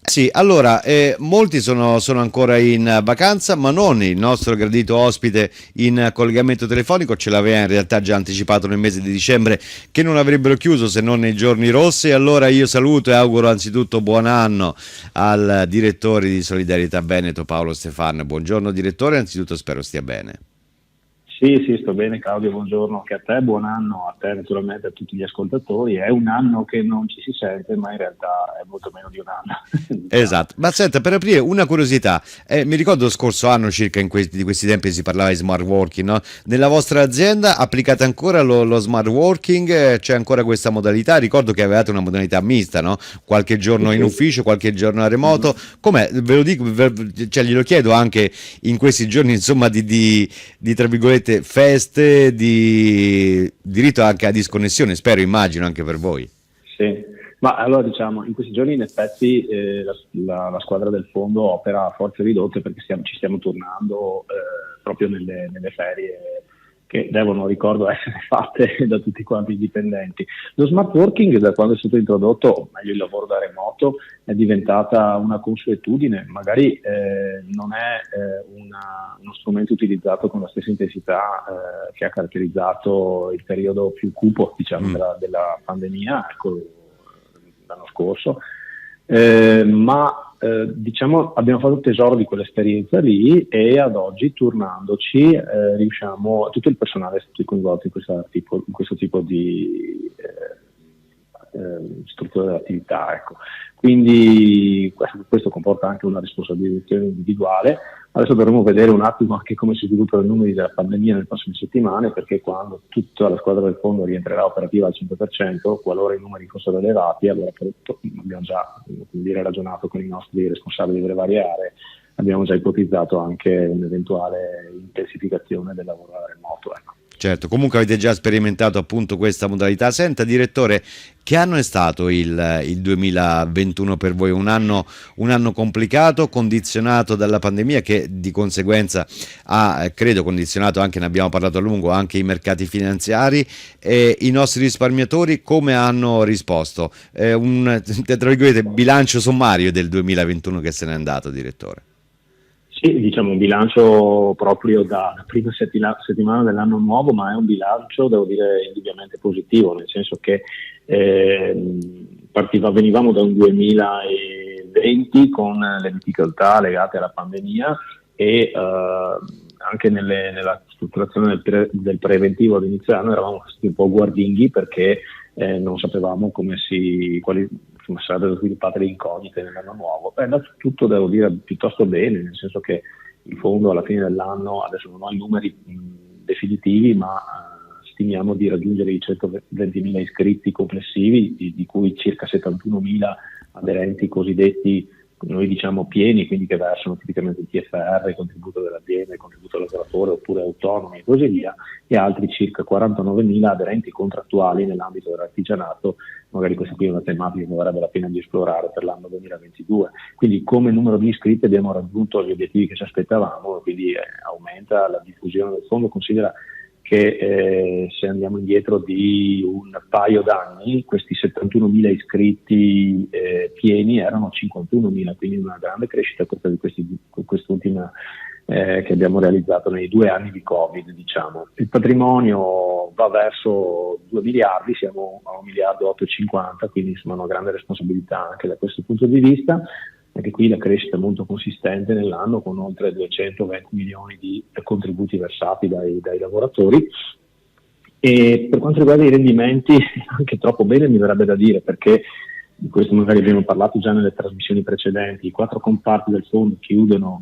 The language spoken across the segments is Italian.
Sì, allora, molti sono ancora in vacanza, ma non il nostro gradito ospite in collegamento telefonico, ce l'aveva in realtà già anticipato nel mese di dicembre che non avrebbero chiuso se non nei giorni rossi. Allora io saluto e auguro anzitutto buon anno al direttore di Solidarietà Veneto, Paolo Stefano. Buongiorno direttore, anzitutto spero stia bene. Sì, sì, sto bene Claudio, buongiorno anche a te, buon anno a te naturalmente, a tutti gli ascoltatori. È un anno che non ci si sente, ma in realtà è molto meno di un anno. diciamo. Esatto, ma senta, per aprire una curiosità, mi ricordo lo scorso anno circa di questi tempi si parlava di smart working, no? Nella vostra azienda applicate ancora lo smart working? C'è ancora questa modalità? Ricordo che avevate una modalità mista, no? Qualche Sì, giorno in sì. ufficio, qualche giorno a Mhm. remoto. Com'è? Ve lo dico, cioè glielo chiedo anche in questi giorni, insomma, di tra virgolette feste, di diritto anche a disconnessione, spero, immagino anche per voi. Sì, ma allora diciamo, in questi giorni in effetti la squadra del fondo opera a forze ridotte perché ci stiamo tornando proprio nelle ferie che devono, ricordo, essere fatte da tutti quanti i dipendenti. Lo smart working, da quando è stato introdotto, o meglio il lavoro da remoto, è diventata una consuetudine, magari non è uno strumento utilizzato con la stessa intensità che ha caratterizzato il periodo più cupo, diciamo, Mm. della pandemia, ecco, l'anno scorso, ma diciamo abbiamo fatto tesoro di quell'esperienza lì e ad oggi tornandoci riusciamo, tutto il personale è stato coinvolto in questo tipo di struttura dell'attività, ecco. Quindi questo comporta anche una responsabilizzazione individuale. Adesso dovremo vedere un attimo anche come si sviluppano i numeri della pandemia nelle prossime settimane, perché quando tutta la squadra del fondo rientrerà operativa al 100%, qualora i numeri fossero elevati, allora abbiamo già, come dire, ragionato con i nostri responsabili delle varie aree, abbiamo già ipotizzato anche un'eventuale intensificazione del lavoro da remoto. Ecco. Certo, comunque avete già sperimentato appunto questa modalità. Senta, direttore, che anno è stato il 2021 per voi? Un anno complicato, condizionato dalla pandemia che di conseguenza ha, credo, condizionato anche, ne abbiamo parlato a lungo, anche i mercati finanziari e i nostri risparmiatori come hanno risposto? Tra virgolette, bilancio sommario del 2021 che se n'è andato, direttore. Sì, diciamo un bilancio proprio dalla prima settimana dell'anno nuovo, ma è un bilancio, devo dire, indubbiamente positivo, nel senso che venivamo da un 2020 con le difficoltà legate alla pandemia e anche nella strutturazione del preventivo all'inizio anno eravamo stati un po' guardinghi perché non sapevamo come sarebbero sviluppate le incognite nell'anno nuovo. È andato tutto, devo dire, piuttosto bene, nel senso che il fondo alla fine dell'anno, adesso non ho i numeri definitivi, ma stimiamo di raggiungere i 120.000 iscritti complessivi, di cui circa 71.000 aderenti cosiddetti, noi diciamo pieni, quindi che versano tipicamente il TFR, il contributo dell'azienda, il contributo del lavoratore oppure autonomi e così via, e altri circa 49.000 aderenti contrattuali nell'ambito dell'artigianato. Magari questa qui è una tematica che varrebbe la pena di esplorare per l'anno 2022. Quindi come numero di iscritti abbiamo raggiunto gli obiettivi che ci aspettavamo, quindi aumenta la diffusione del fondo. Considera che se andiamo indietro di un paio d'anni, questi 71.000 iscritti pieni erano 51.000, quindi una grande crescita quest'ultima che abbiamo realizzato nei 2 anni di Covid, diciamo. Il patrimonio va verso 2 miliardi, siamo a 1.850 miliardi, quindi insomma una grande responsabilità anche da questo punto di vista. Anche qui la crescita è molto consistente nell'anno, con oltre 220 milioni di contributi versati dai lavoratori. E per quanto riguarda i rendimenti, anche troppo bene mi verrebbe da dire, perché di questo magari abbiamo parlato già nelle trasmissioni precedenti. I 4 comparti del fondo chiudono,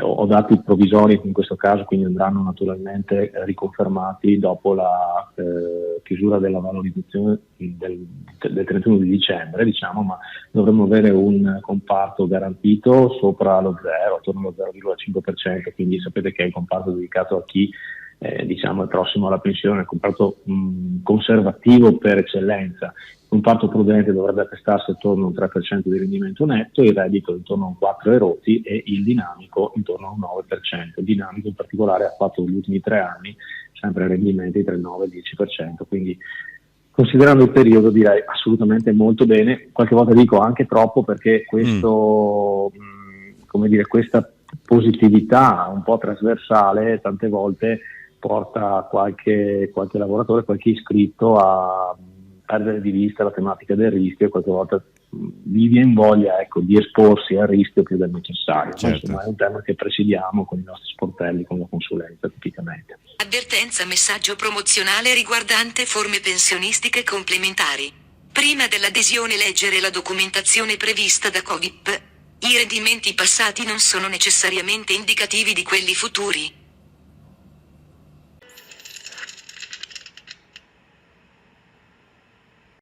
ho dati provvisori in questo caso, quindi andranno naturalmente riconfermati dopo la chiusura della valorizzazione del 31 di dicembre, diciamo, ma dovremmo avere un comparto garantito sopra lo 0, attorno allo 0,5%, quindi sapete che è il comparto dedicato a chi diciamo è prossimo alla pensione, è un comparto conservativo per eccellenza. Un comparto prudente dovrebbe attestarsi attorno a un 3% di rendimento netto, il reddito intorno a un 4 erotti e il dinamico intorno a un 9%. Il dinamico in particolare ha fatto negli ultimi 3 anni sempre rendimenti tra il 9 e il 10%, quindi considerando il periodo direi assolutamente molto bene, qualche volta dico anche troppo, perché questo, come dire, questa positività un po' trasversale tante volte porta qualche lavoratore, qualche iscritto a perdere di vista la tematica del rischio, e qualche volta gli viene voglia, ecco, di esporsi al rischio più del necessario. Certo. Insomma, è un tema che presidiamo con i nostri sportelli, con la consulenza tipicamente. Avvertenza, messaggio promozionale riguardante forme pensionistiche complementari. Prima dell'adesione leggere la documentazione prevista da Covip. I rendimenti passati non sono necessariamente indicativi di quelli futuri.